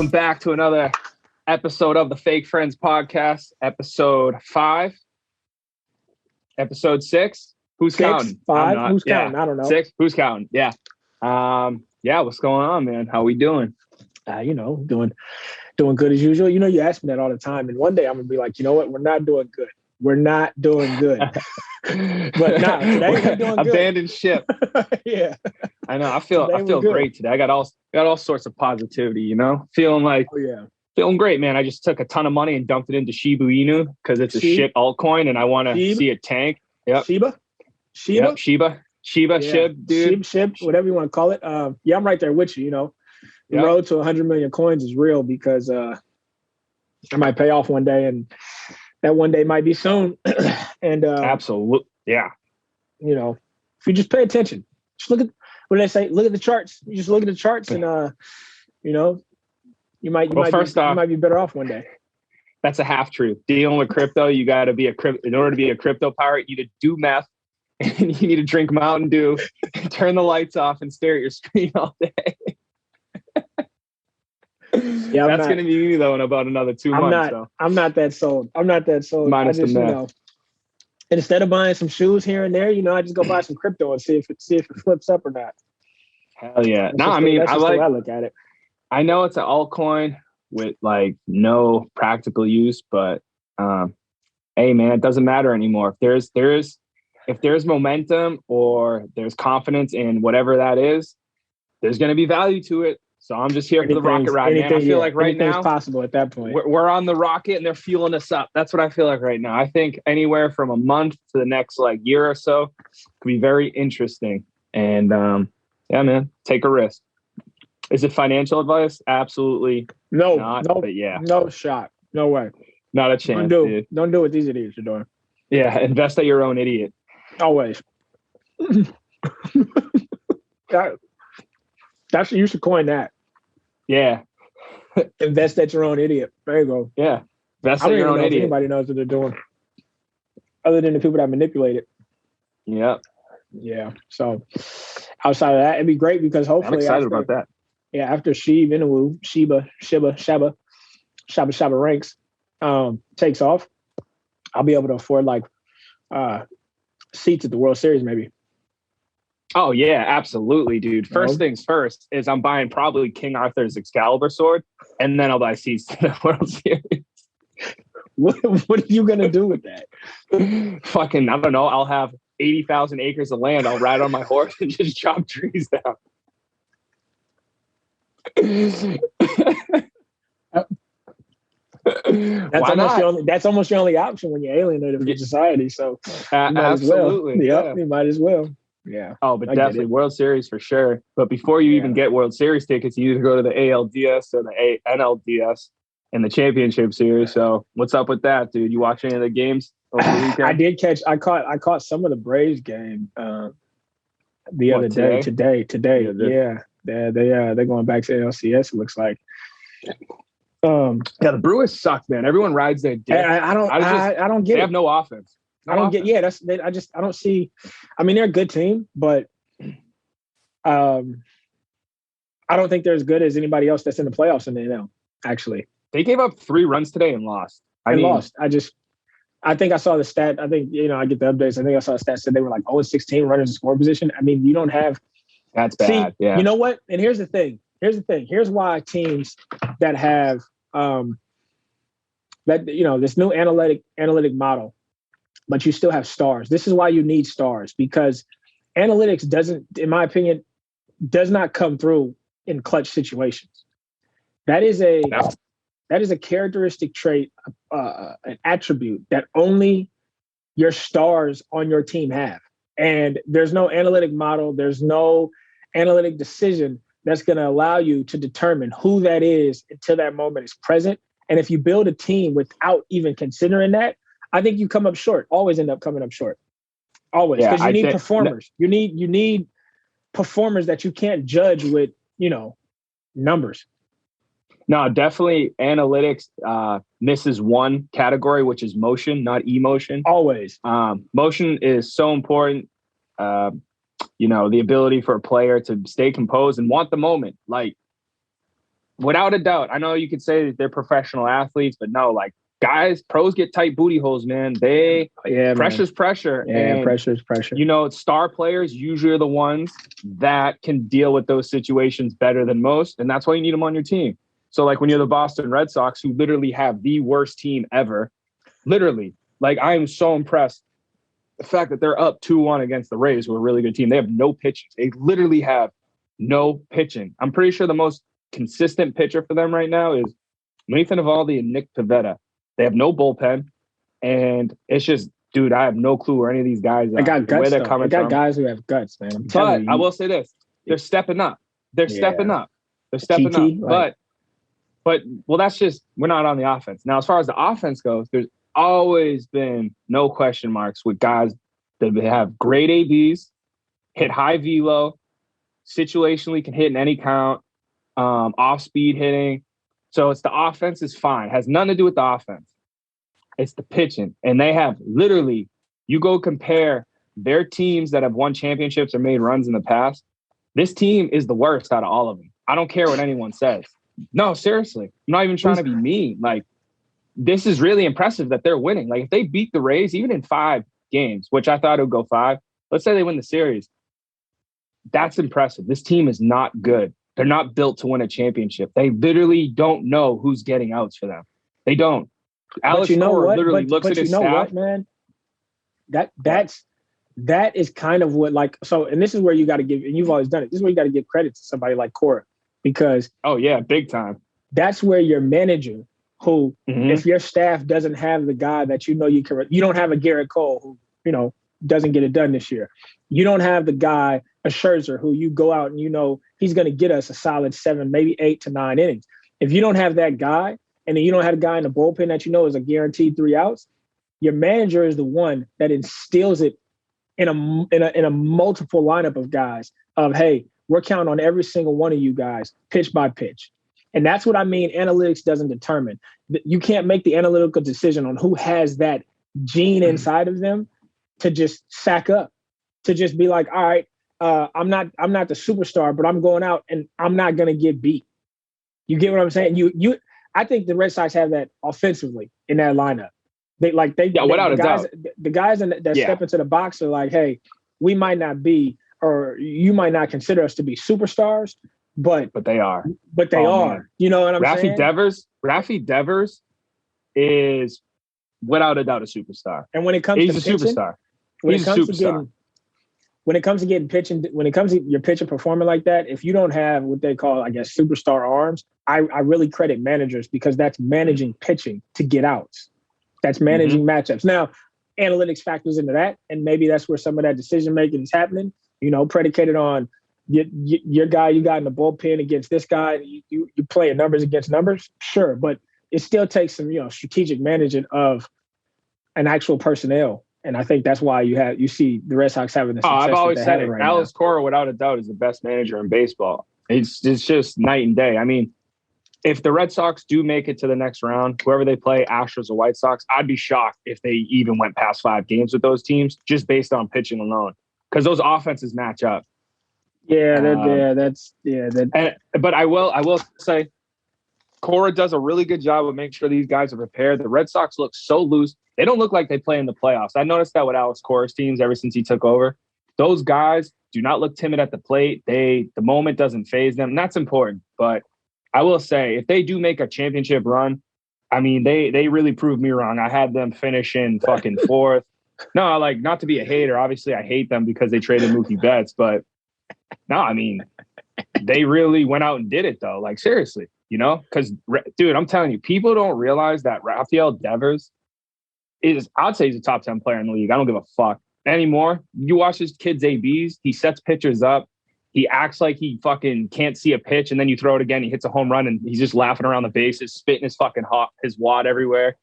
Welcome back to another episode of the Fake Friends podcast, episode 5. Episode 6. Who's counting? 5? Who's counting? I don't know. 6? Who's counting? Yeah. What's going on, man? How we doing? Doing good as usual. You ask me that all the time. And one day I'm going to be like, you know what? We're not doing good. We're not doing good. But no, today we're doing good. Abandoned ship. Yeah. I know. I feel great today. I got all sorts of positivity, feeling like, feeling great, man. I just took a ton of money and dumped it into Shiba Inu because it's a shit altcoin and I want to see it tank. Yep. Shiba? Yep. Shiba, yeah. Shib, dude. Shib, whatever you want to call it. I'm right there with you, The road to 100 million coins is real because I might pay off one day and that one day might be soon. And absolutely. Yeah. If you just pay attention, just look at what do they say? Look at the charts. You just look at the charts and you might be better off one day. That's a half truth. Dealing with crypto, you got to be in order to be a crypto pirate, you need to do meth and you need to drink Mountain Dew, turn the lights off and stare at your screen all day. Yeah, that's going to be me though in about another 2 months. I'm not that sold. Minus the meth. And instead of buying some shoes here and there, I just go buy some crypto and see if it flips up or not. Hell yeah! That's the way I look at it. I know it's an altcoin with like no practical use, but hey, man, it doesn't matter anymore. If there's momentum or there's confidence in whatever that is, there's going to be value to it. So I'm just here for the rocket ride, man. I feel like right now it's possible at that point. We're on the rocket and they're fueling us up. That's what I feel like right now. I think anywhere from a month to the next year or so could be very interesting. And yeah, man, take a risk. Is it financial advice? Absolutely not. But yeah, no shot, no way, not a chance. Don't do what these idiots are doing. Yeah, invest at your own idiot. Always. You should coin that. Yeah. Invest at your own idiot. There you go. Yeah. Invest at your own idiot. Anybody knows what they're doing, other than the people that manipulate it. Yeah. Yeah. So outside of that, it'd be great because hopefully I'm excited about that. Yeah, after Shiba ranks takes off, I'll be able to afford seats at the World Series maybe. Oh yeah, absolutely, dude. First things first is I'm buying probably King Arthur's Excalibur sword, and then I'll buy seats to the World Series. What are you gonna do with that? Fucking, I don't know. I'll have 80,000 acres of land. I'll ride on my horse and just chop trees down. That's almost your only option when you're alienated from society. So absolutely, you might as well. Yeah. Oh, but definitely World Series for sure. But before you even get World Series tickets, you either go to the ALDS or the NLDS in the Championship Series. So what's up with that, dude? You watch any of the games over the weekend? I did catch. I caught some of the Braves game the other day. Today. Yeah. They're going back to ALCS. It looks like. The Brewers suck, man. Everyone rides their dick. I don't get it. They have no offense. I don't see. I mean, they're a good team, but I don't think they're as good as anybody else that's in the playoffs in the NL. Actually, they gave up 3 runs today and lost. Lost. I think I saw the stat. I think I get the updates. I think I saw the stat said they were 0-16 runners in scoring position. I mean, you don't have. That's bad. Yeah. You know what? And here's the thing. Here's why teams that have this new analytic model, but you still have stars. This is why you need stars, because analytics doesn't, in my opinion, does not come through in clutch situations. That is a characteristic trait, an attribute that only your stars on your team have. And there's no analytic model, there's no analytic decision that's going to allow you to determine who that is until that moment is present. And if you build a team without even considering that, I think you come up short. Always end up coming up short. Always, because you need performers. You need performers that you can't judge with numbers. No, definitely analytics misses one category, which is motion, not emotion. Always. Motion is so important. The ability for a player to stay composed and want the moment. Like without a doubt. I know you could say that they're professional athletes, but no, like guys, pros get tight booty holes, man. Pressure's pressure. Yeah, and, pressure's pressure. You know, star players usually are the ones that can deal with those situations better than most. And that's why you need them on your team. So like when you're the Boston Red Sox, who literally have the worst team ever, literally, like I am so impressed. The fact that they're up 2-1 against the Rays, who are a really good team, they have no pitching. They literally have no pitching. I'm pretty sure the most consistent pitcher for them right now is Nathan Eovaldi and Nick Pivetta. They have no bullpen, and it's just, dude, I have no clue where any of these guys are. I got guts. They're coming I got from. guys who have guts, man. I'm But telling you. I will say this: they're stepping up. They're stepping up. They're stepping TT, up. But that's just, we're not on the offense now. As far as the offense goes, there's always been no question marks with guys that have great ABs, hit high velo, situationally can hit in any count, off speed hitting. So it's the offense is fine. It has nothing to do with the offense. It's the pitching. And they have literally, you go compare their teams that have won championships or made runs in the past. This team is the worst out of all of them. I don't care what anyone says. No, seriously. I'm not even trying to be mean. Like, this is really impressive that they're winning. Like, if they beat the Rays, even in 5 games, which I thought it would go 5, let's say they win the series. That's impressive. This team is not good. They're not built to win a championship. They literally don't know who's getting outs for them. They don't. Alex Cora literally looks at his staff. What, man? That is kind of what, like, so, and this is where you got to give, and you've always done it. This is where you got to give credit to somebody like Cora, because big time. That's where your manager, who, if your staff doesn't have the guy that you don't have a Garrett Cole who, doesn't get it done this year. You don't have the guy, a Scherzer, who you go out and he's going to get us a solid 7, maybe 8 to 9 innings. If you don't have that guy, and then you don't have a guy in the bullpen that is a guaranteed 3 outs, your manager is the one that instills it in a multiple lineup of guys of, hey, we're counting on every single one of you guys, pitch by pitch. And that's what I mean. Analytics doesn't determine. You can't make the analytical decision on who has that gene inside of them to just sack up, to just be like, all right, I'm not the superstar, but I'm going out and I'm not going to get beat. You get what I'm saying? I think the Red Sox have that offensively in that lineup. Without a doubt. The guys that step into the box are like, hey, we might not be, or you might not consider us to be superstars, but they are. But they are. Man. You know what I'm saying? Rafi Devers is without a doubt a superstar. And when it comes to pitching, superstar. He's a superstar. When it comes to getting pitching, when it comes to your pitcher performing like that, if you don't have what they call, I guess, superstar arms, I really credit managers, because that's managing pitching to get outs. That's managing matchups. Now, analytics factors into that, and maybe that's where some of that decision making is happening. Predicated on your guy you got in the bullpen against this guy. You playing numbers against numbers, sure, but it still takes some strategic management of an actual personnel. And I think that's why you see the Red Sox having the success. I've always said it. Right Alex Cora, without a doubt, is the best manager in baseball. It's just night and day. I mean, if the Red Sox do make it to the next round, whoever they play, Astros or White Sox, I'd be shocked if they even went past 5 games with those teams, just based on pitching alone, because those offenses match up. But I will say, Cora does a really good job of making sure these guys are prepared. The Red Sox look so loose. They don't look like they play in the playoffs. I noticed that with Alex Cora's teams ever since he took over. Those guys do not look timid at the plate. The moment doesn't faze them. And that's important. But I will say, if they do make a championship run, I mean, they really proved me wrong. I had them finishing fucking 4th. No, like, not to be a hater. Obviously, I hate them because they traded Mookie Betts. But no, I mean, they really went out and did it, though. Like, seriously, because, dude, I'm telling you, people don't realize that Rafael Devers I'd say he's a top 10 player in the league. I don't give a fuck anymore. You watch this kid's ABs, he sets pitchers up. He acts like he fucking can't see a pitch, and then you throw it again, he hits a home run, and he's just laughing around the bases, spitting his fucking his wad everywhere.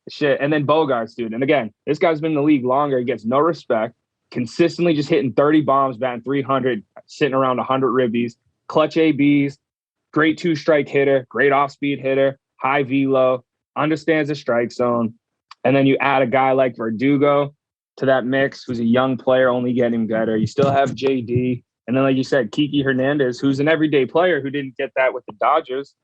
Shit. And then Bogarts, dude. And again, this guy's been in the league longer. He gets no respect. Consistently just hitting 30 bombs, batting 300, sitting around 100 ribbies, clutch ABs, great 2-strike hitter, great off-speed hitter, high velo, understands the strike zone. And then you add a guy like Verdugo to that mix, who's a young player, only getting better. You still have JD. And then, like you said, Kiki Hernandez, who's an everyday player who didn't get that with the Dodgers,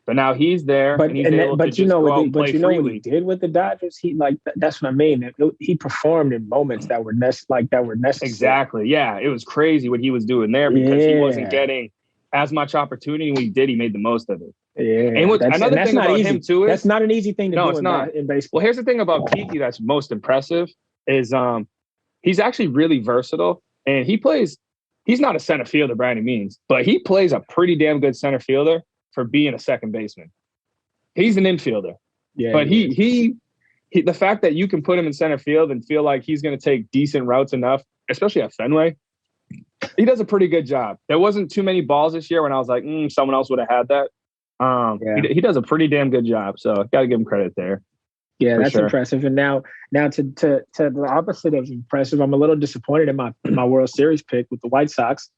but now he's there and he's able to just go out and play freely. What he did with the Dodgers? He that's what I mean. He performed in moments that were necessary. Exactly. Yeah, it was crazy what he was doing there because he wasn't getting as much opportunity. When he did, he made the most of it. Yeah. And another thing about him too is that's not an easy thing to do. It's not in baseball. Well, here's the thing about Kiki that's most impressive is he's actually really versatile, and he's not a center fielder by any means, but he plays a pretty damn good center fielder for being a second baseman. He's an infielder. Yeah. But he the fact that you can put him in center field and feel like he's going to take decent routes enough, especially at Fenway, he does a pretty good job. There wasn't too many balls this year when I was like, someone else would have had that. He does a pretty damn good job, so got to give him credit there. Yeah, that's impressive. And now to the opposite of impressive, I'm a little disappointed in my World Series pick with the White Sox.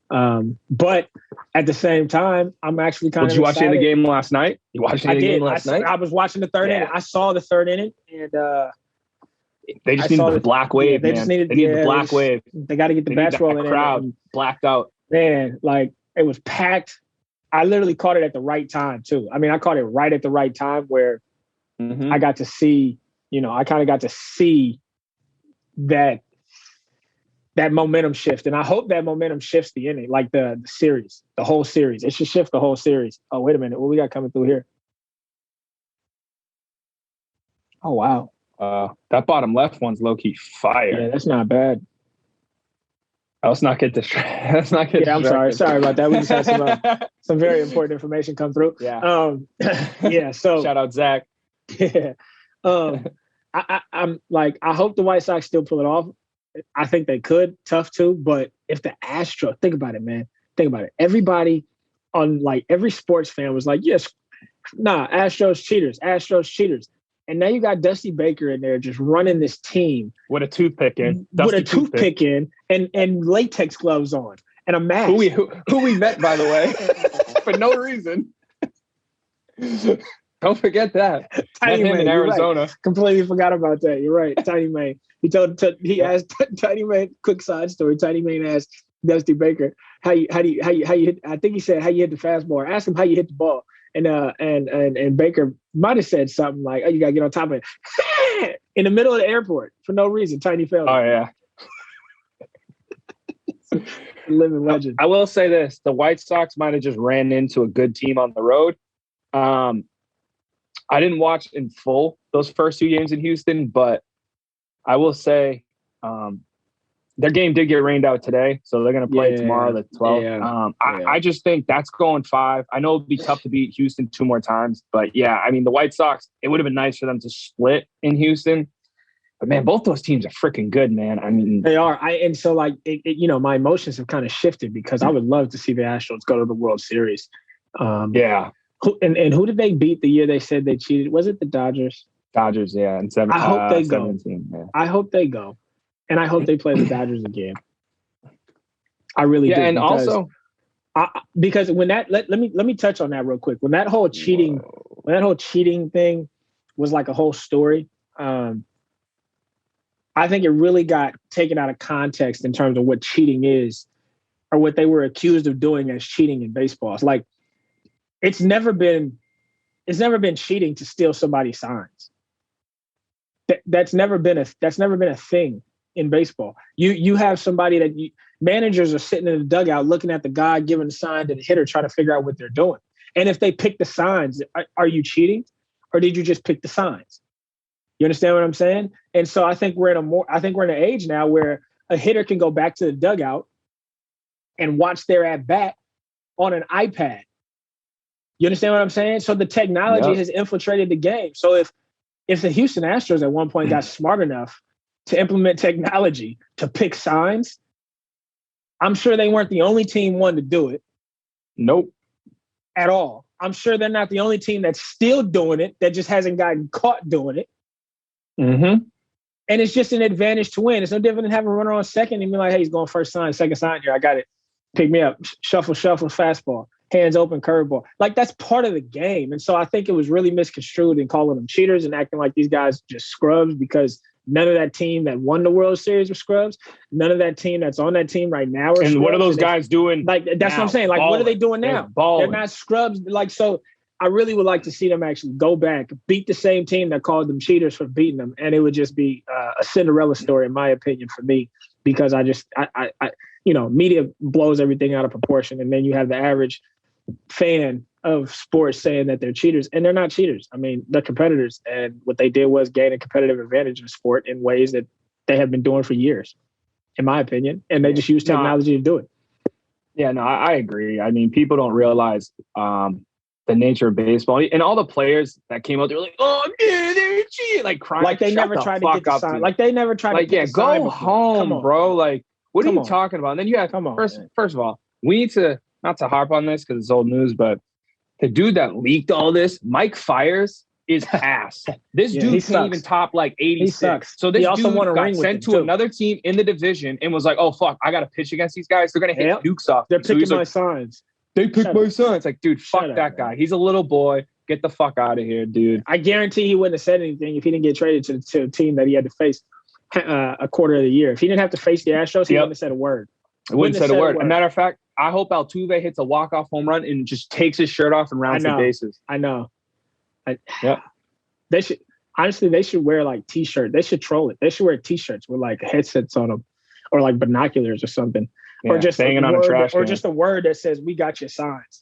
But at the same time, I'm actually kind of. Did you watch the game last night? You watched the game last night? I was watching the third inning. I saw the third inning, and they just needed the black wave. They just needed the black wave. They got to get the bats rolling. Crowd blacked out. Man, like it was packed. I literally caught it at the right time too. I mean, I caught it right at the right time where I got to see. I kind of got to see that momentum shift. And I hope that momentum shifts the inning, like the series, the whole series. It should shift the whole series. Oh, wait a minute. What we got coming through here? Oh, wow. That bottom left one's low-key fire. Yeah, that's not bad. Let's not get distracted. I'm sorry. Sorry about that. We just had some very important information come through. Yeah. So shout out Zach. Yeah. I'm like, I hope the White Sox still pull it off. I think they could. Tough too. But if the Astros, think about it, man. Think about it. Everybody on every sports fan was like, yes, Astros cheaters. And now you got Dusty Baker in there just running this team. With a toothpick in. And latex gloves on and a mask. Who we met, by the way, for no reason. Don't forget that. Tiny May in Arizona. Right. Completely forgot about that. You're right. Tiny May. He asked Tiny May, quick side story. Tiny May asked Dusty Baker, how you hit, I think he said how you hit the fastball. Ask him how you hit the ball. And Baker might have said something like, "Oh, you gotta get on top of it." In the middle of the airport for no reason. Tiny failed. Oh yeah. Living legend. I will say this: the White Sox might have just ran into a good team on the road. I didn't watch in full those first two games in Houston, but I will say their game did get rained out today, so they're going to play tomorrow, the 12th. Yeah. I just think that's going 5. I know it'd be tough to beat Houston 2 more times, but yeah, I mean, the White Sox, it would have been nice for them to split in Houston. But man, both those teams are freaking good, man. I mean, they are. My emotions have kind of shifted because I would love to see the Astros go to the World Series. Yeah. And who did they beat the year they said they cheated? Was it the Dodgers? Dodgers, yeah. And I hope they go. 17, yeah. I hope they go. And I hope they play the Dodgers again. I really do. And because when that let me touch on that real quick. When that whole cheating thing was like a whole story, I think it really got taken out of context in terms of what cheating is or what they were accused of doing as cheating in baseball. It's like it's never been cheating to steal somebody's signs. That's never been a thing in baseball. You have somebody that managers are sitting in the dugout looking at the guy giving the sign to the hitter, trying to figure out what they're doing. And if they pick the signs, are you cheating, or did you just pick the signs? You understand what I'm saying? And so I think we're in an age now where a hitter can go back to the dugout and watch their at bat on an iPad. You understand what I'm saying? So the technology has infiltrated the game. So if the Houston Astros at one point got smart enough to implement technology to pick signs, I'm sure they weren't the only team one to do it. Nope. At all. I'm sure they're not the only team that's still doing it, that just hasn't gotten caught doing it. Mm-hmm. And it's just an advantage to win. It's no different than having a runner on second and be like, hey, he's going first sign, second sign here. I got it. Pick me up. Shuffle, fastball. Hands open, curveball. Like, that's part of the game. And so I think it was really misconstrued in calling them cheaters and acting like these guys just scrubs because None of that team that won the World Series were scrubs. None of that team that's on that team right now are and scrubs. what are those guys doing? Like, that's what I'm saying. Like, balling. what are they doing now? They're not scrubs. Like, so I really would like to see them actually go back, beat the same team that called them cheaters for beating them. And it would just be a Cinderella story, in my opinion, for me, because I media blows everything out of proportion. And then you have the average fan of sports saying that they're cheaters, and they're not cheaters. I mean, they're competitors, and what they did was gain a competitive advantage in sport in ways that they have been doing for years, in my opinion, and they just use technology to do it. Yeah, no, I agree. I mean, people don't realize the nature of baseball, and all the players that came out, they were like, "Oh, yeah, they're cheating," like crying, like they never tried to get the sign. Like they never tried to get the sign. Go home, bro. Like, what are you talking about? And then you have first of all, we need to not to harp on this because it's old news, but the dude that leaked all this, Mike Fiers, is ass. This dude can't even top like 86. So this dude got sent to another team in the division and was like, "Oh fuck, I got to pitch against these guys. They're gonna hit nukes off. They're picking my signs. They picked my signs." Like, dude, fuck that guy. He's a little boy. Get the fuck out of here, dude. I guarantee he wouldn't have said anything if he didn't get traded to a team that he had to face a quarter of the year. If he didn't have to face the Astros, he wouldn't have said a word. Wouldn't have said a word. As a matter of fact, I hope Altuve hits a walk-off home run and just takes his shirt off and rounds the bases. I know. They should wear like T-shirts. They should troll it. They should wear T-shirts with like headsets on them, or like binoculars or something, or just banging on a trash can. or just a word that says "We got your signs."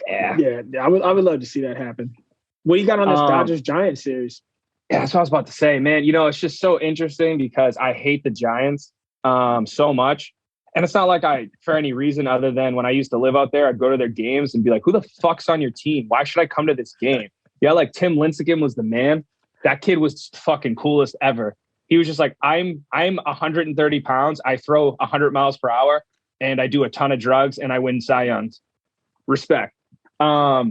Yeah. I would love to see that happen. What do you got on this Dodgers Giants series? Yeah, that's what I was about to say, man. You know, it's just so interesting because I hate the Giants so much. And it's not like for any reason other than when I used to live out there, I'd go to their games and be like, "Who the fuck's on your team? Why should I come to this game?" Yeah, like Tim Lincecum was the man. That kid was fucking coolest ever. He was just like, I'm 130 pounds. I throw 100 miles per hour and I do a ton of drugs and I win Cy Youngs. Respect. I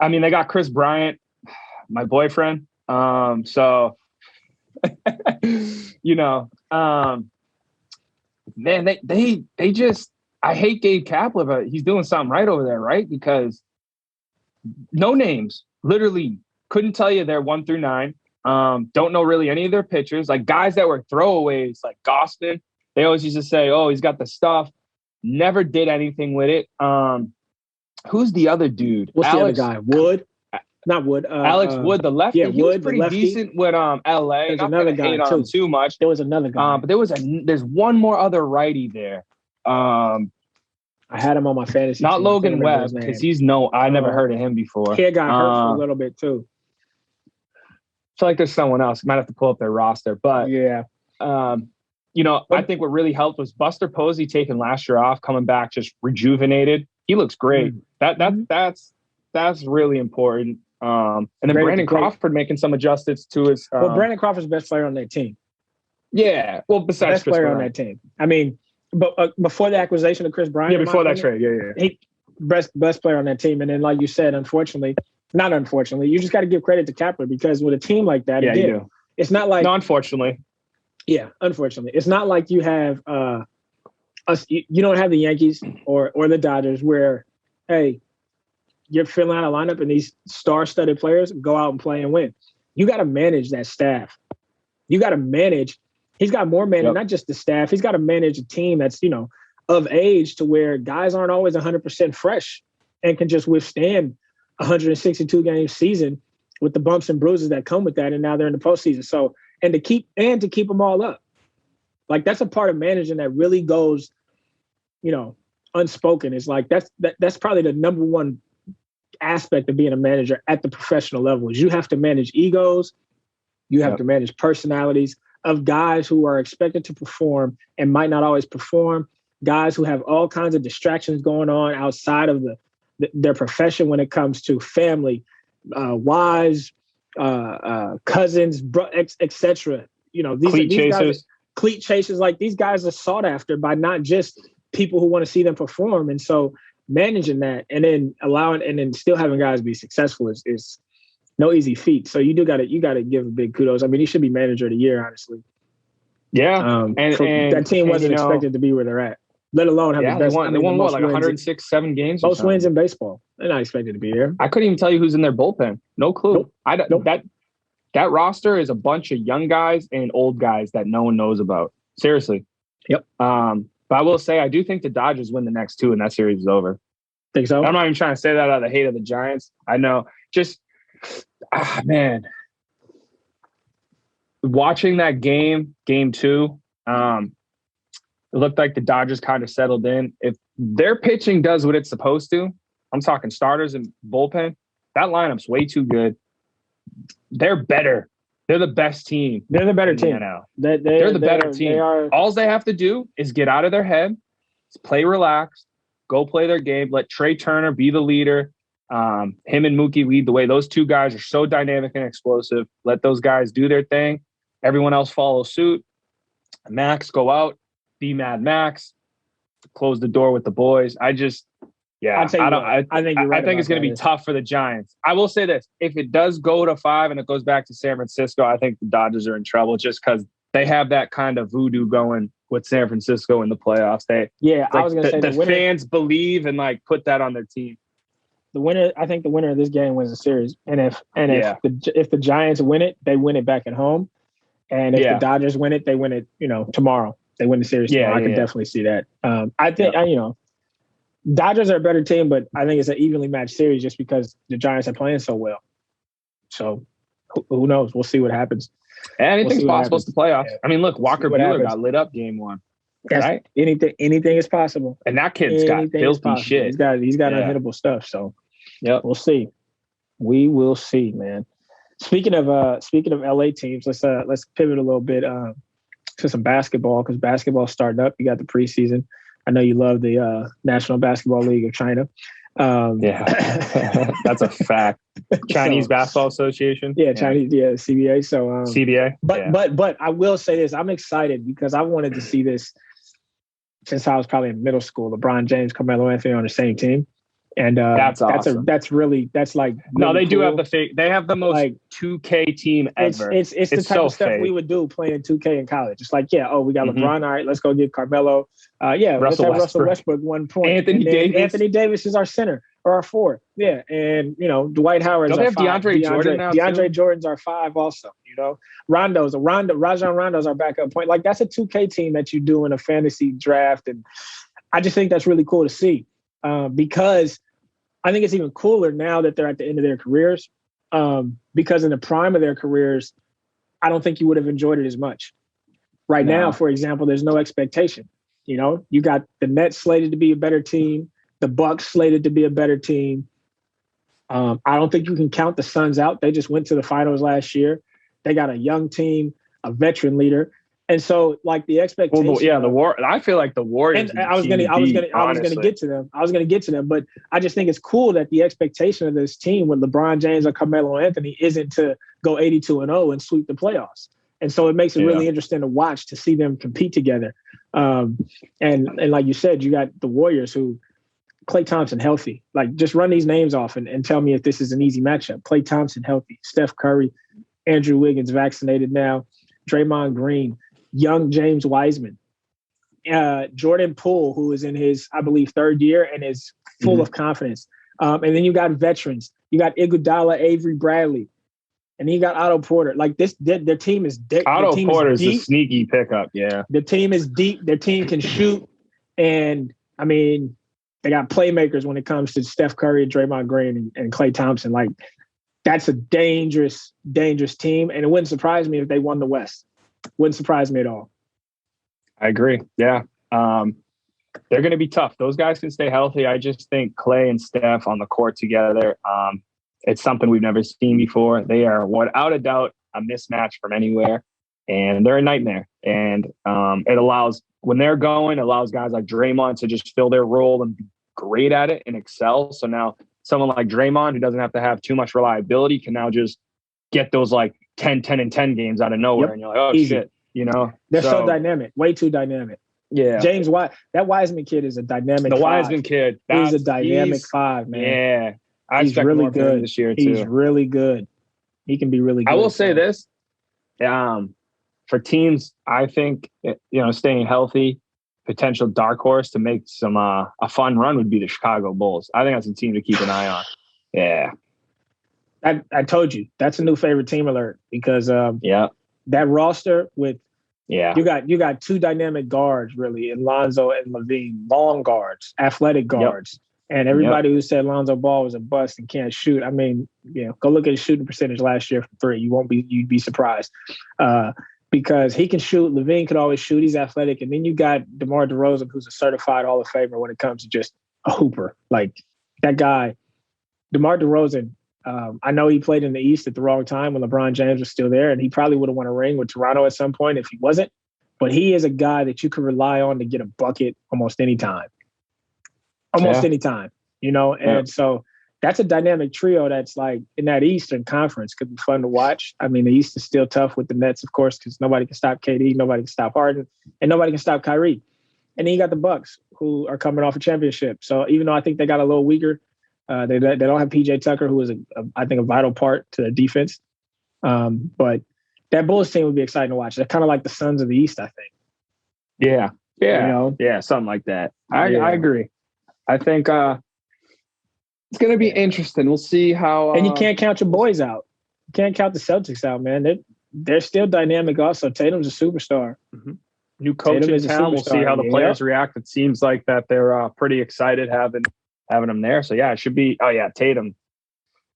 mean, they got Chris Bryant, my boyfriend. So, you know, man, they just, I hate Gabe Kapler, but he's doing something right over there, right? Because no names, literally couldn't tell you their 1 through 9. Don't know really any of their pitchers. Like guys that were throwaways, like Gostin, they always used to say, "Oh, he's got the stuff." Never did anything with it. Who's the other dude? What's the other guy? Wood? Not Wood. Alex Wood, the lefty. Yeah, he Wood, was pretty decent with LA. There's another guy too. Too much. There was another guy. But there's one more other righty there. I had him on my fantasy. Not team. Logan Webb, because I never heard of him before. He got hurt for a little bit too. I feel like there's someone else. Might have to pull up their roster, but yeah. You know, I think what really helped was Buster Posey taking last year off, coming back just rejuvenated. He looks great. That's really important. And then Brandon Crawford making some adjustments to his. Brandon Crawford's the best player on that team. Yeah. Well, besides best player on that team. I mean, but before the acquisition of Chris Bryant. Yeah, before that trade. Yeah. He best player on that team. And then, like you said, not unfortunately, you just got to give credit to Kapler because with a team like that, you do. It's not like. No, unfortunately. Yeah, unfortunately, it's not like you have you don't have the Yankees or the Dodgers where, hey, you're filling out a lineup and these star-studded players go out and play and win. You got to manage that staff. You got to manage. He's got more manage, not just the staff. He's got to manage a team that's, of age to where guys aren't always 100% fresh and can just withstand a 162-game season with the bumps and bruises that come with that. And now they're in the postseason. So, and to keep them all up. Like that's a part of managing that really goes, unspoken. It's like that's probably the number one aspect of being a manager at the professional level is you have to manage egos. You have to manage personalities of guys who are expected to perform and might not always perform, guys who have all kinds of distractions going on outside of their profession when it comes to family, wives, cousins, etc. These guys, cleat chasers, like these guys are sought after by not just people who want to see them perform. And so managing that and then still having guys be successful is no easy feat. So you got to give a big kudos. I mean, he should be manager of the year, honestly. Yeah. And that team wasn't expected to be where they're at, let alone have the best. They won what, like 106-7 games? Most wins in baseball. They're not expected to be there. I couldn't even tell you who's in their bullpen. No clue. Nope. that roster is a bunch of young guys and old guys that no one knows about. Seriously. Yep. But I will say, I do think the Dodgers win the next two and that series is over. Think so? I'm not even trying to say that out of the hate of the Giants. I know. Just, man. Watching that game 2, it looked like the Dodgers kind of settled in. If their pitching does what it's supposed to, I'm talking starters and bullpen, that lineup's way too good. They're better. They're the best team. They're the better team. They're the better team. All they have to do is get out of their head, play relaxed, go play their game, let Trey Turner be the leader. Him and Mookie lead the way. Those two guys are so dynamic and explosive. Let those guys do their thing. Everyone else follow suit. Max, go out, be Mad Max, close the door with the boys. I think it's going to be tough for the Giants. I will say this: if it does go to 5 and it goes back to San Francisco, I think the Dodgers are in trouble just because they have that kind of voodoo going with San Francisco in the playoffs. I was going to say the fans believe and like put that on their team. I think the winner of this game wins the series. And if the Giants win it, they win it back at home. And if the Dodgers win it, they win it, tomorrow. They win the series tomorrow. I can definitely see that. I think, Dodgers are a better team, but I think it's an evenly matched series just because the Giants are playing so well. So who knows? We'll see what happens. Anything's possible. It's the playoffs. Yeah. I mean, look, Walker Buehler got lit up game 1. Right? Anything is possible. And that kid's got filthy shit. He's got unhittable stuff. So we'll see. We will see, man. Speaking of LA teams, let's pivot a little bit to some basketball because basketball's starting up. You got the preseason. I know you love the National Basketball League of China. That's a fact. Chinese Basketball Association. Chinese, CBA. So CBA. But I will say this: I'm excited because I wanted to see this since I was probably in middle school. LeBron James, Carmelo Anthony on the same team. And that's awesome. That's really no, they cool. do have they have the most 2K team ever. It's the type of stuff we would do playing 2K in college. It's like, we got LeBron. All right, let's go get Carmelo. Russell Westbrook 1 point. Anthony Davis is our center or our 4. Yeah, and Dwight Howard's our 5. DeAndre Jordan now. DeAndre Jordan's our 5 also. Rajon Rondo's our backup point. Like that's a 2K team that you do in a fantasy draft, and I just think that's really cool to see because. I think it's even cooler now that they're at the end of their careers because in the prime of their careers, I don't think you would have enjoyed it as much. Right now, for example, there's no expectation. You got the Nets slated to be a better team, the Bucks slated to be a better team. I don't think you can count the Suns out. They just went to the finals last year. They got a young team, a veteran leader. And so, like the expectation, I feel like the Warriors. And I was gonna get to them, but I just think it's cool that the expectation of this team with LeBron James or Carmelo Anthony isn't to go 82-0 and sweep the playoffs. And so it makes it really interesting to watch to see them compete together. And like you said, you got the Warriors who Klay Thompson healthy. Like just run these names off and tell me if this is an easy matchup. Klay Thompson healthy, Steph Curry, Andrew Wiggins vaccinated now, Draymond Green. Young James Wiseman, Jordan Poole, who is in his, I believe, 3rd year and is full of confidence. And then you got veterans. You got Iguodala, Avery Bradley, and then you got Otto Porter. Like their team is deep. Otto Porter is a sneaky pickup. Yeah, the team is deep. Their team can shoot, and I mean, they got playmakers when it comes to Steph Curry, Draymond Green, and Klay Thompson. Like that's a dangerous, dangerous team, and it wouldn't surprise me if they won the West. Wouldn't surprise me at all. I agree. Yeah. They're going to be tough. Those guys can stay healthy. I just think Klay and Steph on the court together, it's something we've never seen before. They are, without a doubt, a mismatch from anywhere, and they're a nightmare. And it allows guys like Draymond to just fill their role and be great at it and excel. So now someone like Draymond, who doesn't have to have too much reliability, can now just get those like 10 and 10 games out of nowhere. Yep. And you're like, oh, easy. Shit. They're so dynamic, way too dynamic. Yeah. That Wiseman kid is a dynamic The 5. Wiseman kid. He's a dynamic 5, man. Yeah. He's really good this year, too. He's really good. He can be really good. I will say this. For teams, I think, staying healthy, potential dark horse to make some a fun run would be the Chicago Bulls. I think that's a team to keep an eye on. Yeah. I told you that's a new favorite team alert because Yeah. that roster with Yeah. you got two dynamic guards really in Lonzo and Levine, long guards, athletic guards. And everybody who said Lonzo Ball was a bust and can't shoot, I mean, go look at his shooting percentage last year from three. You'd be surprised. Because he can shoot. Levine could always shoot. He's athletic. And then you got DeMar DeRozan, who's a certified Hall of Famer when it comes to just a hooper. Like that guy, DeMar DeRozan, I know he played in the East at the wrong time when LeBron James was still there, and he probably would have won a ring with Toronto at some point if he wasn't. But he is a guy that you can rely on to get a bucket almost any time. Any time, And so that's a dynamic trio that's like in that Eastern Conference could be fun to watch. I mean, the East is still tough with the Nets, of course, because nobody can stop KD, nobody can stop Harden, and nobody can stop Kyrie. And then you got the Bucks, who are coming off a championship. So even though I think they got a little weaker, they don't have PJ Tucker, who is, I think, a vital part to their defense. But that Bulls team would be exciting to watch. They're kind of like the Suns of the East, I think. Yeah. Yeah, something like that. I agree. I think it's going to be interesting. We'll see how. And you can't count your boys out. You can't count the Celtics out, man. They're still dynamic. Also, Tatum's a superstar. Mm-hmm. New coach in town. We'll see how the players react. It seems like that they're pretty excited having him there. So yeah, it should be. Oh yeah, Tatum.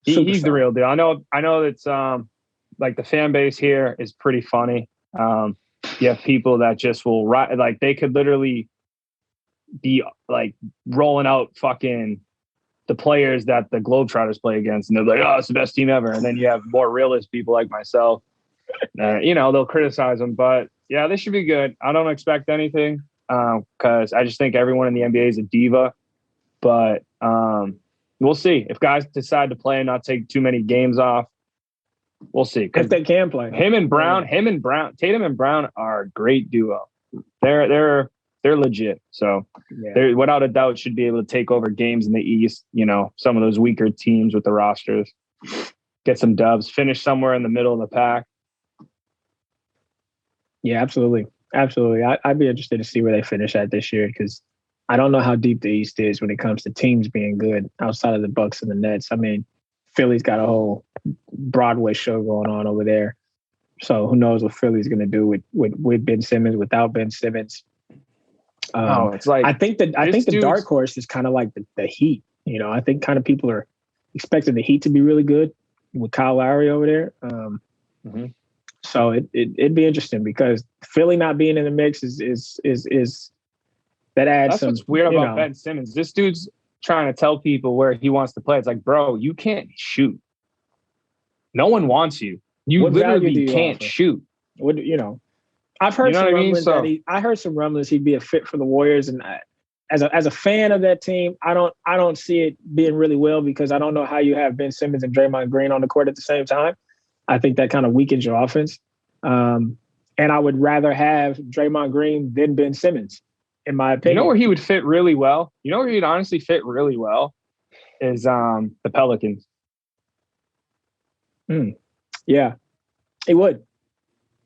He's the real deal. I know it's like the fan base here is pretty funny. You have people that just will like they could literally be like rolling out fucking the players that the Globetrotters play against, and they're like, "Oh, it's the best team ever." And then you have more realist people like myself. They'll criticize them, but yeah, this should be good. I don't expect anything because I just think everyone in the NBA is a diva. But we'll see if guys decide to play and not take too many games off. We'll see if they can play. Tatum and Brown are a great duo. They're legit. So they without a doubt should be able to take over games in the East. Some of those weaker teams with the rosters, get some dubs, finish somewhere in the middle of the pack. Yeah, absolutely. I'd be interested to see where they finish at this year because I don't know how deep the East is when it comes to teams being good outside of the Bucks and the Nets. I mean, Philly's got a whole Broadway show going on over there. So who knows what Philly's going to do with Ben Simmons, without Ben Simmons. It's like I think the dark horse is kind of like the Heat. I think kind of people are expecting the Heat to be really good with Kyle Lowry over there. So it'd be interesting because Philly not being in the mix is that adds. That's what's weird about Ben Simmons. This dude's trying to tell people where he wants to play. It's like, bro, you can't shoot. No one wants you. You literally can't shoot. I've heard some rumblings I heard some rumblings he'd be a fit for the Warriors, and as a fan of that team, I don't see it being really well because I don't know how you have Ben Simmons and Draymond Green on the court at the same time. I think that kind of weakens your offense. And I would rather have Draymond Green than Ben Simmons, in my opinion. You know where he would fit really well? You know where he'd honestly fit really well? Is the Pelicans. Yeah, he would.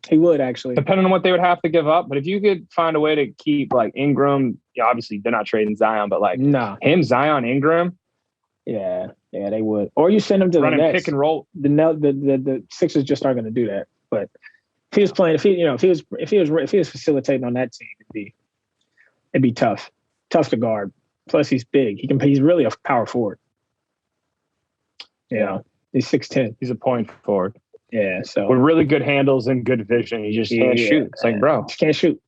He would actually. Depending on what they would have to give up. But if you could find a way to keep like Ingram, obviously they're not trading Zion, but like Zion, Ingram. Yeah, they would. Or you send him to the Nets. Pick and roll. The Sixers just aren't going to do that. But if he was playing, if he was facilitating on that team, it'd be tough to guard. Plus, he's big. He's really a power forward. He's 6'10". He's a point forward. Yeah, so with really good handles and good vision, he just can't shoot. It's like, bro, he can't shoot.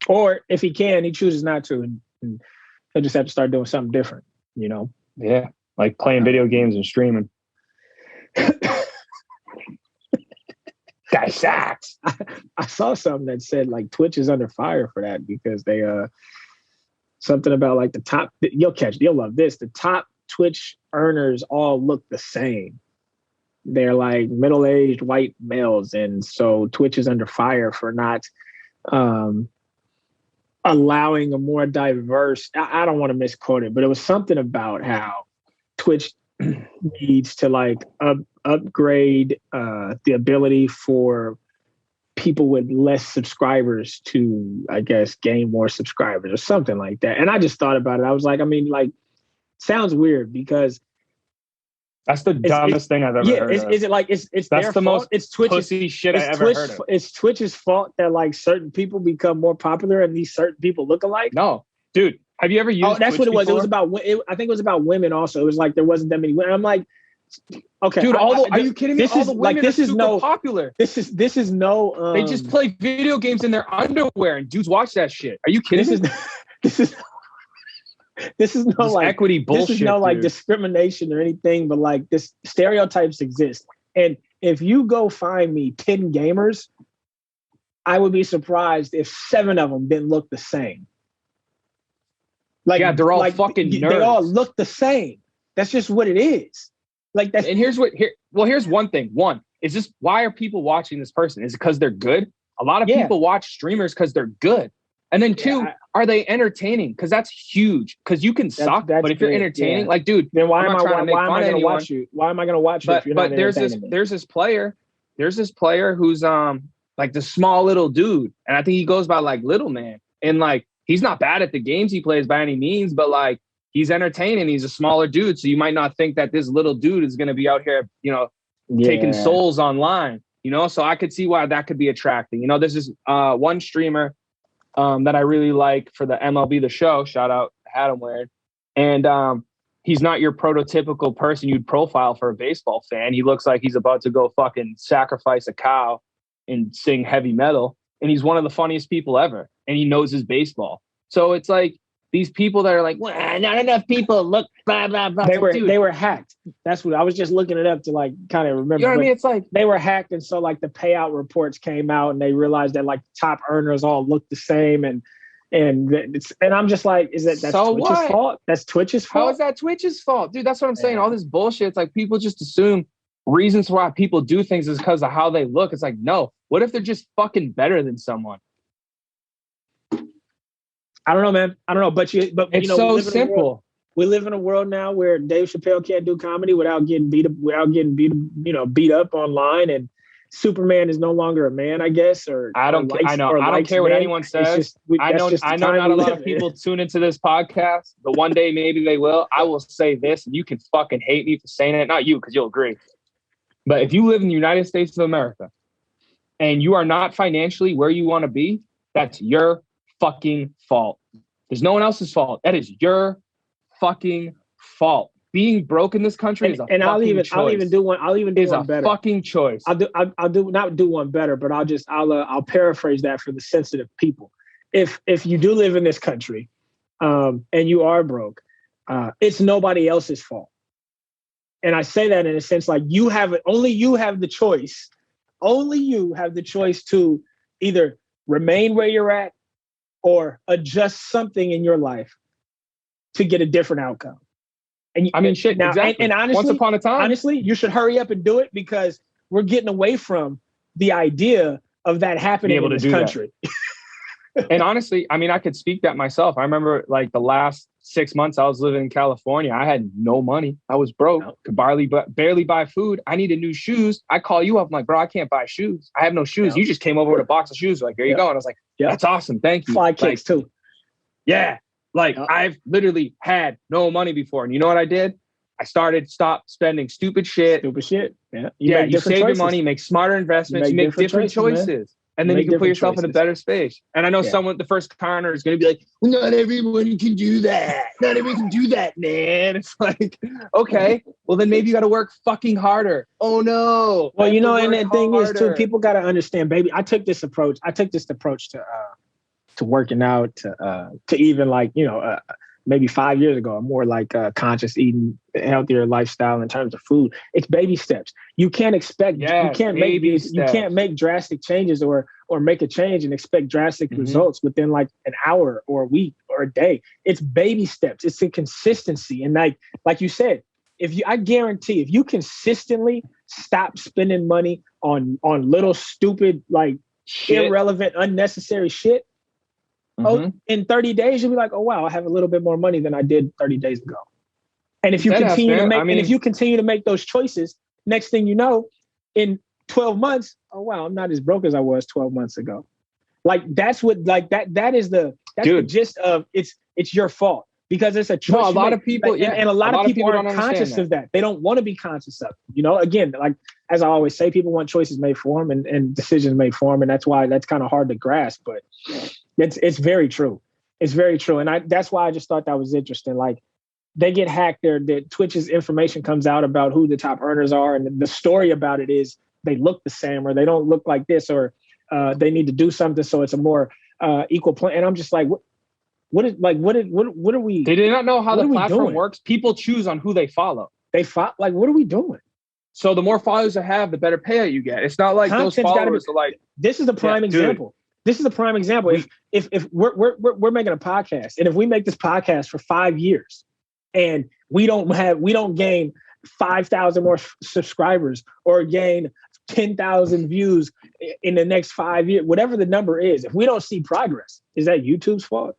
Or if he can, he chooses not to, and he'll just have to start doing something different. Yeah, like playing video games and streaming. Guy sucks. I saw something that said like Twitch is under fire for that because they something about like the top. You'll love this. The top Twitch earners all look the same. They're like middle-aged white males, and so Twitch is under fire for not allowing a more diverse. I don't want to misquote it, but it was something about how Twitch needs to like upgrade the ability for people with less subscribers to, I guess, gain more subscribers or something like that. And I just thought about it. I was like, sounds weird because That's the dumbest thing I've ever heard of. Is it like it's That's their the fault? most It's Twitch's pussy shit I ever heard of. It's Twitch's fault that like certain people become more popular and these certain people look alike. No, dude, have you ever used? Oh, that's Twitch what it was. before? It was about. I think it was about women. Also, it was like there wasn't that many women. I'm like, okay, dude. Are you kidding me? This all is the women like this are is super no popular. This is no. They just play video games in their underwear, and dudes watch that shit. Are you kidding me? This is no this like equity bullshit. This is no like discrimination or anything, but like this stereotypes exist. And if you go find me 10 gamers, I would be surprised if 7 of them didn't look the same. Like, yeah, they're all fucking nerds. They all look the same. That's just what it is. Like that's. And here's one thing. One is just, why are people watching this person? Is it because they're good? A lot of people watch streamers because they're good. And then 2, are they entertaining? Because that's huge. Because you can suck, but if you're entertaining, like, dude, then why am I going to watch you? Why am I going to watch you if you're not entertaining me? There's this player who's like the small little dude, and I think he goes by like Little Man, and like he's not bad at the games he plays by any means, but like he's entertaining. He's a smaller dude, so you might not think that this little dude is going to be out here, taking souls online. So I could see why that could be attracting. This is one streamer that I really like for the MLB The Show. Shout out the hat I'm wearing. And he's not your prototypical person you'd profile for a baseball fan. He looks like he's about to go fucking sacrifice a cow and sing heavy metal. And he's one of the funniest people ever. And he knows his baseball. So it's like these people that are like, well, not enough people look, blah, blah, blah. They were hacked. That's what I was just looking it up to like kind of remember. You know what I mean? It's like they were hacked. And so like the payout reports came out and they realized that like top earners all look the same. And I'm just like, that's Twitch's fault? That's Twitch's fault? How is that Twitch's fault? Dude, that's what I'm saying. All this bullshit. It's like people just assume reasons why people do things is because of how they look. It's like, no. What if they're just fucking better than someone? I don't know, man. I don't know. But it's so simple. We live in a world now where Dave Chappelle can't do comedy without getting beat up online, and Superman is no longer a man, I guess. I don't care what anyone says. I know not a lot of people tune into this podcast, but one day maybe they will. I will say this, and you can fucking hate me for saying it. Not you, because you'll agree. But if you live in the United States of America and you are not financially where you want to be, that's your fucking fault. There's no one else's fault. That is your fucking fault. Being broke in this country is a fucking choice. I'll even do one better. Fucking choice. I'll not do one better, but I'll paraphrase that for the sensitive people. If you do live in this country, and you are broke, it's nobody else's fault. And I say that in a sense like only you have the choice. Only you have the choice to either remain where you're at or adjust something in your life to get a different outcome. And shit. Now, exactly. And honestly, once upon a time, honestly, you should hurry up and do it because we're getting away from the idea of that happening in this country. And honestly, I could speak that myself. I remember like the last 6 months I was living in California. I had no money. I was broke. Could barely buy food. I needed new shoes. I call you up. I'm like, bro, I can't buy shoes. I have no shoes. You just came over with a box of shoes. Like, here you go. And I was like, that's awesome. Thank you. Fly kicks too. Yeah. Like I've literally had no money before. And you know what I did? I stopped spending stupid shit. Yeah. You save your money, make smarter investments, you make different choices. And then you can put yourself in a better space. And I know the first counter is going to be like, well, not everyone can do that. Not everyone can do that, man. It's like, okay, well, then maybe you got to work fucking harder. Oh, no. Well, and the thing is, too, people got to understand, baby, I took this approach to working out, to even like, maybe 5 years ago, a more like conscious eating, healthier lifestyle in terms of food. It's baby steps. You can't expect, you can't make drastic changes or make a change and expect drastic results within like an hour or a week or a day. It's baby steps. It's a consistency. And like you said, I guarantee if you consistently stop spending money on little stupid, like irrelevant, unnecessary shit, in 30 days, you'll be like, oh, wow, I have a little bit more money than I did 30 days ago. And if you continue to make those choices, next thing you know, in 12 months, oh, wow, I'm not as broke as I was 12 months ago. Like, that's what, like, that is the gist of it's your fault. because it's a choice. No, a lot of people, and a lot of people aren't don't conscious of that. They don't want to be conscious of it. You know, again, like as I always say, people want choices made for them and decisions made for them, and that's why that's kind of hard to grasp. But it's very true. It's very true, and that's why I just thought that was interesting. Like they get hacked. Their Twitch's information comes out about who the top earners are, and the story about it is they look the same or they don't look like this, or they need to do something so it's a more equal play. And I'm just like, what are we? They do not know how the platform works. People choose on who they follow. Like, what are we doing? So the more followers I have, the better payout you get. It's not like those followers are like. This is the prime example. This is the prime example. If we're making a podcast, and if we make this podcast for 5 years, and we don't gain 5,000 more subscribers or gain 10,000 views in the next 5 years, whatever the number is, if we don't see progress, is that YouTube's fault?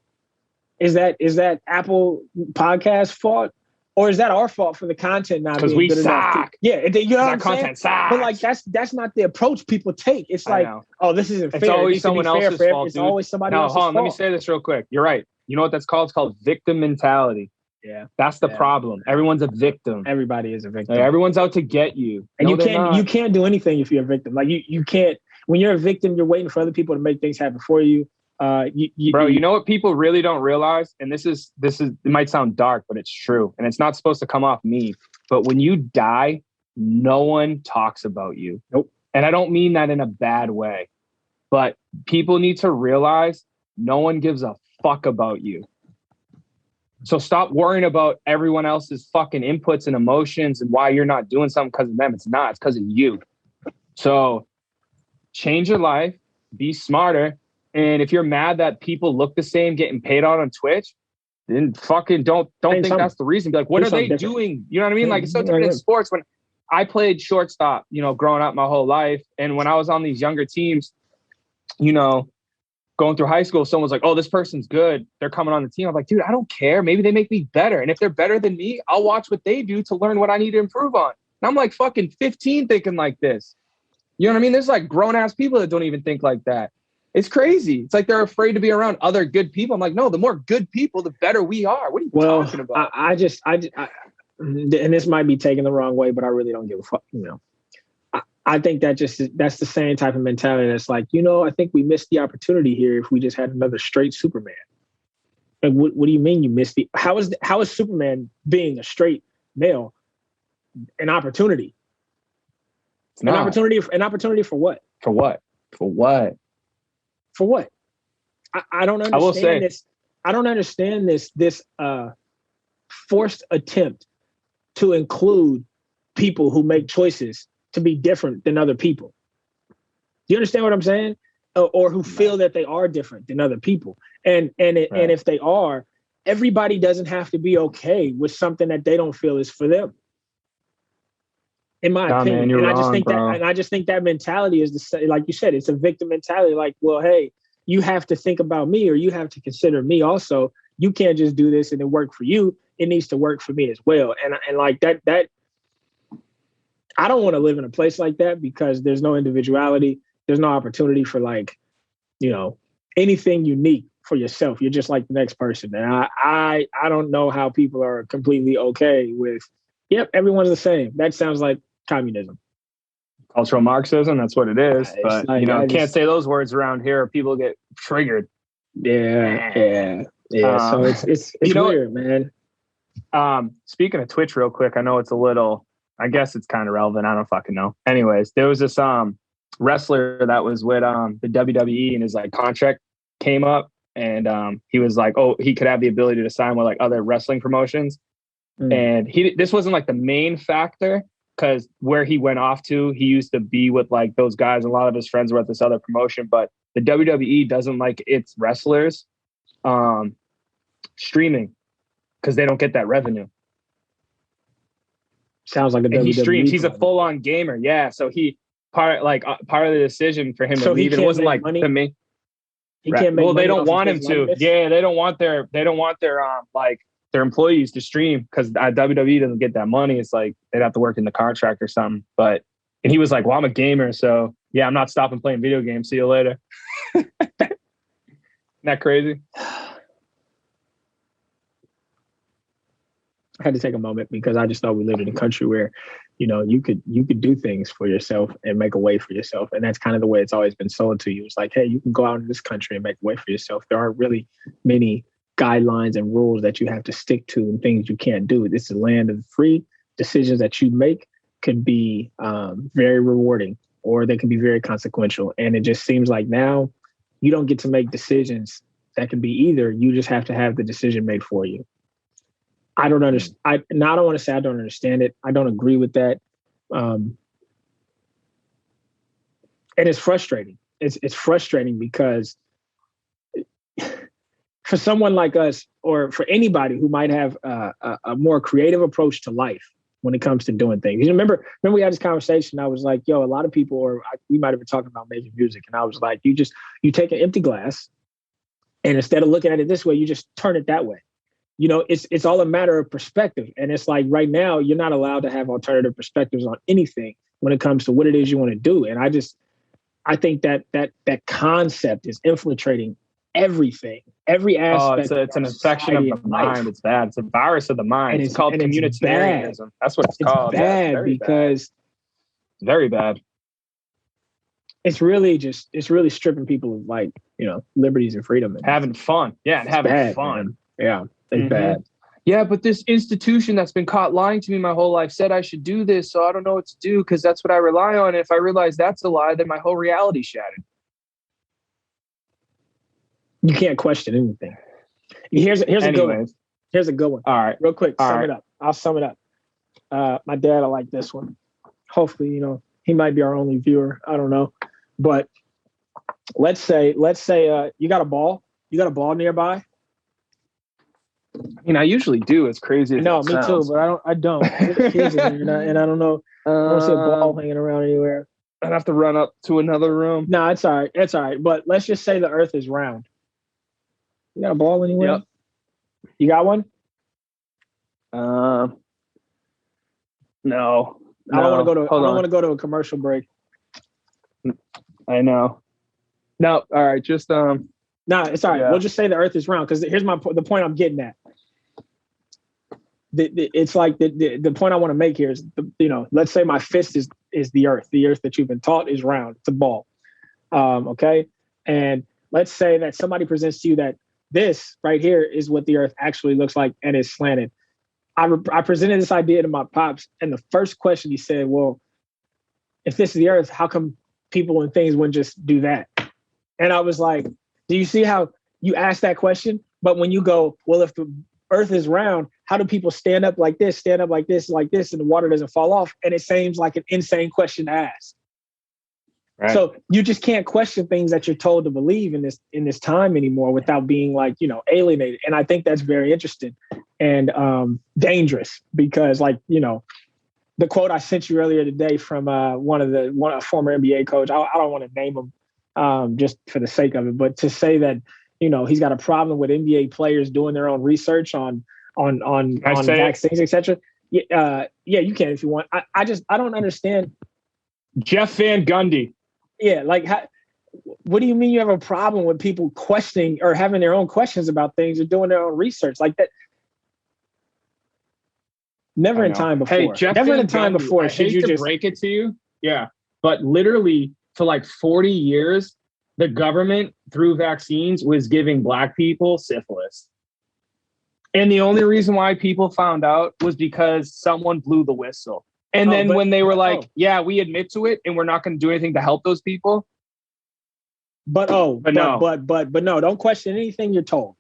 Is that Apple Podcast fault? Or is that our fault for the content not being good enough? Suck. Yeah, you know what I'm content saying? sucks. But like that's not the approach people take. It's like, oh, this isn't fair. It's always someone else's fault. It's always somebody else's fault. Hold on, let me say this real quick. You're right. You know what that's called? It's called victim mentality. Yeah, that's the problem. Everyone's a victim. Everybody is a victim. Like, everyone's out to get you, and you can't do anything if you're a victim. Like you can't. When you're a victim, you're waiting for other people to make things happen for you. Bro, you know what people really don't realize, and this is it might sound dark, but it's true, and it's not supposed to come off me. But when you die, no one talks about you. Nope. And I don't mean that in a bad way, but people need to realize no one gives a fuck about you. So stop worrying about everyone else's fucking inputs and emotions and why you're not doing something because of them. It's not. It's because of you. So change your life. Be smarter. And if you're mad that people look the same getting paid out on Twitch, then fucking don't think that's the reason. Be like, what are they doing? You know what I mean? Like, it's so different in sports. When I played shortstop, you know, growing up my whole life, and when I was on these younger teams, you know, going through high school, someone's like, oh, this person's good, they're coming on the team. I'm like, dude, I don't care. Maybe they make me better. And if they're better than me, I'll watch what they do to learn what I need to improve on. And I'm like fucking 15 thinking like this. You know what I mean? There's like grown-ass people that don't even think like that. It's crazy. It's like they're afraid to be around other good people. I'm like, no, the more good people, the better we are. What are you talking about? I and this might be taken the wrong way, but I really don't give a fuck. You know, I think that's the same type of mentality. That's like, you know, I think we missed the opportunity here if we just had another straight Superman. Like, what do you mean you missed the? How is Superman being a straight male an opportunity? An opportunity for what? For what? For what? For what? I don't understand I will say, this. I don't understand this forced attempt to include people who make choices to be different than other people. Do you understand what I'm saying? Or who feel that they are different than other people. And if they are, everybody doesn't have to be okay with something that they don't feel is for them. In my opinion, man, I just think that mentality is like you said, it's a victim mentality. Like, well, hey, you have to think about me, or you have to consider me also. You can't just do this and it work for you. It needs to work for me as well. And like that I don't want to live in a place like that, because there's no individuality. There's no opportunity for, like, you know, anything unique for yourself. You're just like the next person. And I don't know how people are completely okay with, yep, everyone's the same. That sounds like communism. Cultural Marxism, that's what it is. But, like, you know, can't say those words around here or people get triggered. Yeah. So it's weird, man. Speaking of Twitch real quick, I know it's a little, I guess it's kind of relevant. I don't fucking know. Anyways, there was this wrestler that was with the WWE, and his like contract came up, and he was like, oh, he could have the ability to sign with like other wrestling promotions. And this wasn't like the main factor, because where he went off to, he used to be with like those guys. A lot of his friends were at this other promotion, but the WWE doesn't like its wrestlers streaming, because they don't get that revenue. Sounds like a WWE. He streams. He's a full-on gamer. Yeah. So part of the decision for him to leave, it wasn't like to me. He can't make money. They don't want him to. Yeah, they don't want their like their employees to stream, because WWE doesn't get that money. It's like they'd have to work in the contract or something. And he was like, well, I'm a gamer, so yeah, I'm not stopping playing video games. See you later. Isn't that crazy? I had to take a moment because I just thought we lived in a country where, you could do things for yourself and make a way for yourself. And that's kind of the way it's always been sold to you. It's like, hey, you can go out in this country and make a way for yourself. There aren't really many guidelines and rules that you have to stick to and things you can't do. This is a land of free. Decisions that you make can be very rewarding, or they can be very consequential. And it just seems like now you don't get to make decisions that can be either. You just have to have the decision made for you. I don't understand. I don't want to say I don't understand it. I don't agree with that. And it's frustrating. It's frustrating because for someone like us, or for anybody who might have a more creative approach to life when it comes to doing things. You remember we had this conversation. I was like, yo, a lot of people, we might have been talking about making music. And I was like, you take an empty glass, and instead of looking at it this way, you just turn it that way. It's all a matter of perspective. And it's like right now, you're not allowed to have alternative perspectives on anything when it comes to what it is you want to do. And I think that concept is infiltrating everything, every aspect. It's an infection of the mind. It's bad. It's a virus of the mind. It's called communitarianism. That's what it's called. It's bad because it's very bad. It's really stripping people of liberties and freedom and having fun. Yeah, and having fun. Man. Yeah. It's bad. Yeah, but this institution that's been caught lying to me my whole life said I should do this, so I don't know what to do because that's what I rely on. And if I realize that's a lie, then my whole reality shattered. You can't question anything. Here's a good one. Here's a good one. All right. Real quick, sum it up. I'll sum it up. My dad will like this one. Hopefully, he might be our only viewer. I don't know. But let's say you got a ball. You got a ball nearby. I usually do. It's crazy. No, me too, but I don't. And I don't know. I don't see a ball hanging around anywhere. I'd have to run up to another room. No, it's all right. It's all right. But let's just say the Earth is round. You got a ball anywhere? Yep. You got one? No. I don't want to go to a commercial break. I know. No. All right. Just No, it's all right. Yeah. We'll just say the Earth is round because here's the point I'm getting at. It's like the point I want to make here is let's say my fist is the Earth. The Earth that you've been taught is round. It's a ball. Okay, and let's say that somebody presents to you that this right here is what the Earth actually looks like and is slanted. I presented this idea to my pops, and the first question he said, "Well, if this is the Earth, how come people and things wouldn't just do that?" And I was like, do you see how you ask that question? But when you go, well, if the Earth is round, how do people stand up like this, and the water doesn't fall off? And it seems like an insane question to ask. Right. So you just can't question things that you're told to believe in this time anymore without being alienated. And I think that's very interesting and dangerous because the quote I sent you earlier today from a former NBA coach, I don't want to name him just for the sake of it, but to say that, he's got a problem with NBA players doing their own research on vaccines, etc. Yeah, you can if you want. I don't understand. Jeff Van Gundy. Yeah, what do you mean you have a problem with people questioning or having their own questions about things or doing their own research like that? Never in time before. Hey, Jeff Never Van in time Gundy, before. I hate to break it to you? Yeah, but literally for 40 years, the government through vaccines was giving Black people syphilis. And the only reason why people found out was because someone blew the whistle. And then when they were yeah, we admit to it and we're not going to do anything to help those people. But no, don't question anything you're told.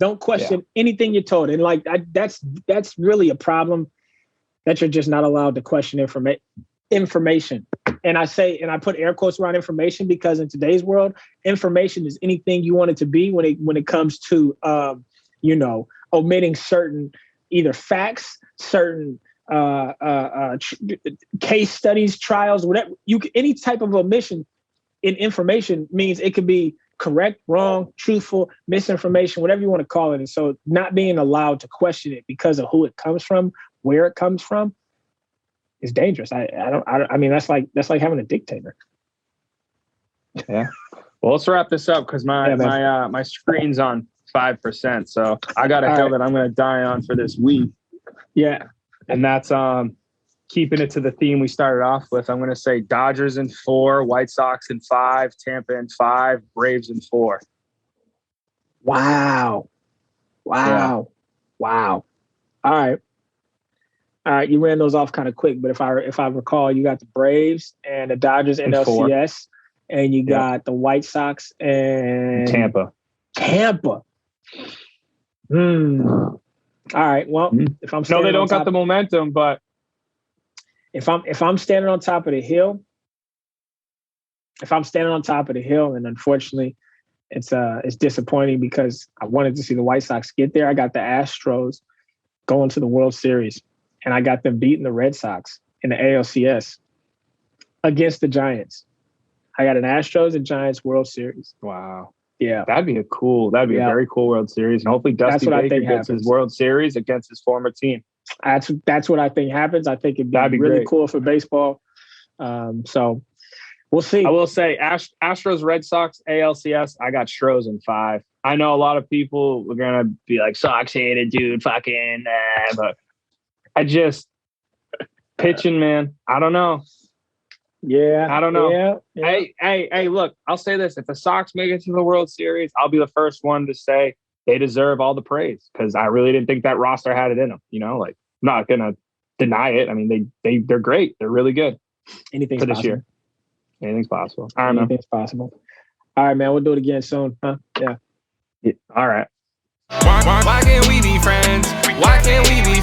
Don't question anything you're told. And that's really a problem that you're just not allowed to question information. And I put air quotes around information because in today's world, information is anything you want it to be when it comes to, omitting certain either facts, certain case studies, trials, whatever. Any type of omission in information means it could be correct, wrong, truthful, misinformation, whatever you want to call it. And so not being allowed to question it because of who it comes from, where it comes from, is dangerous. I mean, that's like having a dictator. Yeah. Well, let's wrap this up because my screen's on 5%. So I got a hill that I'm going to die on for this week. Yeah. And that's keeping it to the theme we started off with. I'm going to say Dodgers in 4, White Sox in 5, Tampa in 5, Braves in 4. Wow. All right. You ran those off kind of quick, but if I recall, you got the Braves and the Dodgers In NLCS, and you got the White Sox and Tampa. All right. Well, if I'm no, they don't got the momentum, but if I'm standing on top of the hill, and unfortunately, it's disappointing because I wanted to see the White Sox get there. I got the Astros going to the World Series, and I got them beating the Red Sox in the ALCS against the Giants. I got an Astros and Giants World Series. Wow. Yeah. That'd be a very cool World Series. And hopefully Dusty Baker gets his World Series against his former team. That's what I think happens. I think it'd be really cool for baseball. So we'll see. I will say Astros, Red Sox, ALCS, I got Stros in 5. I know a lot of people are going to be like, Sox hated, dude, fucking, but I just, pitching, man, I don't know. Yeah. I don't know. Yeah. Hey, look, I'll say this. If the Sox make it to the World Series, I'll be the first one to say they deserve all the praise because I really didn't think that roster had it in them. You know, like, I'm not going to deny it. I mean, they're great. They're really good. Anything's for this possible. year. Anything's possible. All right, Anything's possible. All right, man. We'll do it again soon. Huh? Yeah. All right. Why can't we be friends? Why can't we be